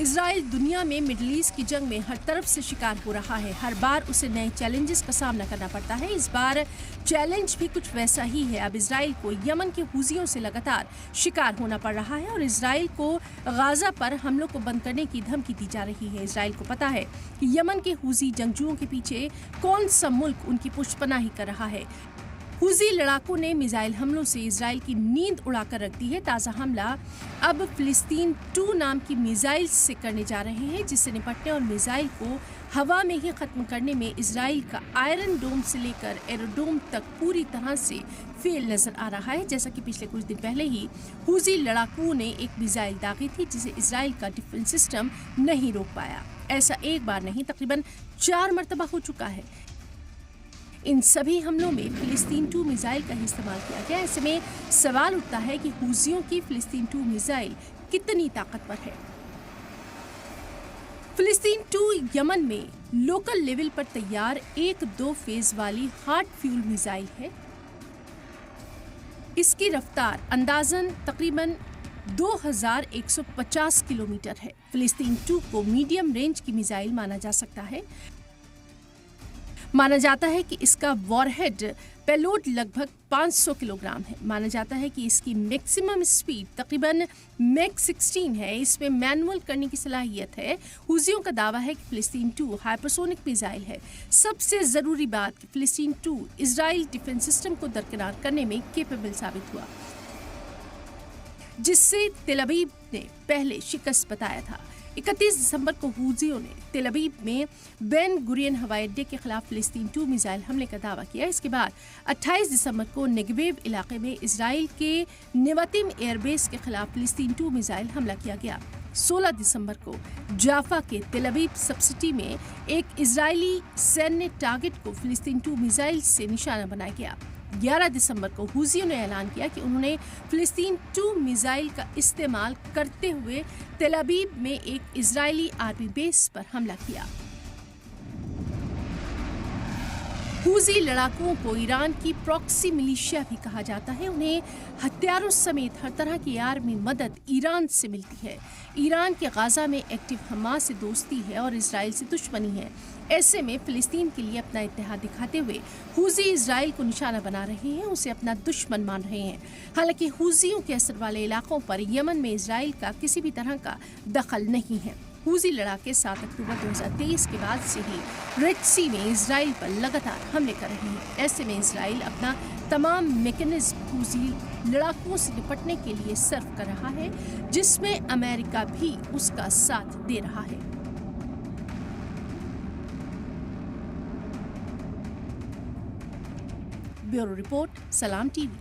Israel दुनिया में middle east की जंग में हर तरफ से शिकार हो रहा है। हर बार उसे नए चैलेंजेस का सामना करना पड़ता है। इस बार चैलेंज भी कुछ वैसा ही है। अब इजराइल को यमन के हुज़ियों से लगातार शिकार होना पड़ रहा है और इजराइल को गाजा पर हमलों को बंद करने की धमकी दी जा रही है। इजराइल को पता है कि यमन के हुज़ी जंगजुओं के पीछे कौन सा मुल्क उनकी पुष्पनाही कर रहा है। हुज़ी लड़ाकों ने मिसाइल हमलों से इजराइल की नींद उड़ाकर रख दी है। ताज़ा हमला अब फिलिस्तीन 2 नाम की मिसाइल से करने जा रहे हैं, जिससे निपटने और मिसाइल को हवा में ही खत्म करने में इजराइल का आयरन डोम से लेकर एरोडोम तक पूरी तरह से फेल नजर आ रहा है। जैसा कि पिछले कुछ दिन पहले ही हुज़ी लड़ाकों ने एक मिसाइल दागी थी, जिसे इजराइल का डिफेंस सिस्टम नहीं रोक पाया। ऐसा एक बार नहीं, तकरीबन 4 मरतबा हो चुका है। इन सभी हमलों में फिलिस्तीन 2 मिसाइल का ही इस्तेमाल किया गया। ऐसे में सवाल उठता है कि हुज़ियों की फिलिस्तीन 2 मिसाइल कितनी ताकतवर है। फिलिस्तीन 2 यमन में लोकल लेवल पर तैयार 1-2 फेज वाली हार्ड फ्यूल मिसाइल है। इसकी रफ्तार अंदाजन तकरीबन 2150 किलोमीटर है। फिलिस्तीन 2 को मीडियम रेंज की मिसाइल माना जा सकता है। माना जाता है कि इसका वॉरहेड पेलोड लगभग 500 किलोग्राम है। माना जाता है कि इसकी मैक्सिमम स्पीड तकरीबन मैक 16 है। इसमें मैनुअल करने की सलाहियत है। हुज़ियों का दावा है कि फिलिस्तीन 2 हाइपरसोनिक मिसाइल है। सबसे ज़रूरी बात कि फिलिस्तीन 2 इजराइल डिफेंस सिस्टम को दरकिनार करने में केपेबल साबित हुआ, जिससे तेल अवीव ने पहले शिकस्त बताया था। 31 दिसंबर को हुज़ियों ने तेल अवीव में बेन गुरियन हवाई अड्डे के खिलाफ फिलिस्तीन 2 मिसाइल हमले का दावा किया। इसके बाद 28 दिसंबर को नेगेव इलाके में इजराइल के नेवातिम एयरबेस के खिलाफ फिलिस्तीन 2 मिसाइल हमला किया गया। 16 दिसंबर को जाफा के तेल अवीव सबसिटी में एक इजरायली सैन्य टारगेट को फिलिस्तीन 2 मिसाइल से निशाना बनाया गया। 11 दिसंबर को हुज़ियों ने ऐलान किया कि उन्होंने फिलिस्तीन 2 मिसाइल का इस्तेमाल करते हुए तेल अवीव में एक इजरायली आर्मी बेस पर हमला किया। हुज़ी लड़ाकों को ईरान की प्रॉक्सी मिलिशिया भी कहा जाता है। उन्हें हथियारों समेत हर तरह की आर्मी मदद ईरान से मिलती है। ईरान के गाजा में एक्टिव हमास से दोस्ती है और इजराइल से दुश्मनी है। ऐसे में फिलिस्तीन के लिए अपना इत्तेहाद दिखाते हुए हुज़ी इजराइल को निशाना बना रहे हैं, उसे अपना दुश्मन मान रहे हैं। हालांकि हुज़ियों के असर वाले इलाकों पर यमन में इजराइल का किसी भी तरह का दखल नहीं है। हुज़ी लड़ाके 7 अक्टूबर 2023 के बाद से ही रेड सी में इजराइल पर लगातार हमले कर रहे हैं। ऐसे में इजराइल अपना तमाम मैकेनिज्म हुज़ी लड़ाकों से निपटने के लिए सर्व कर रहा है, जिसमें अमेरिका भी उसका साथ दे रहा है। ब्यूरो रिपोर्ट, सलाम टीवी।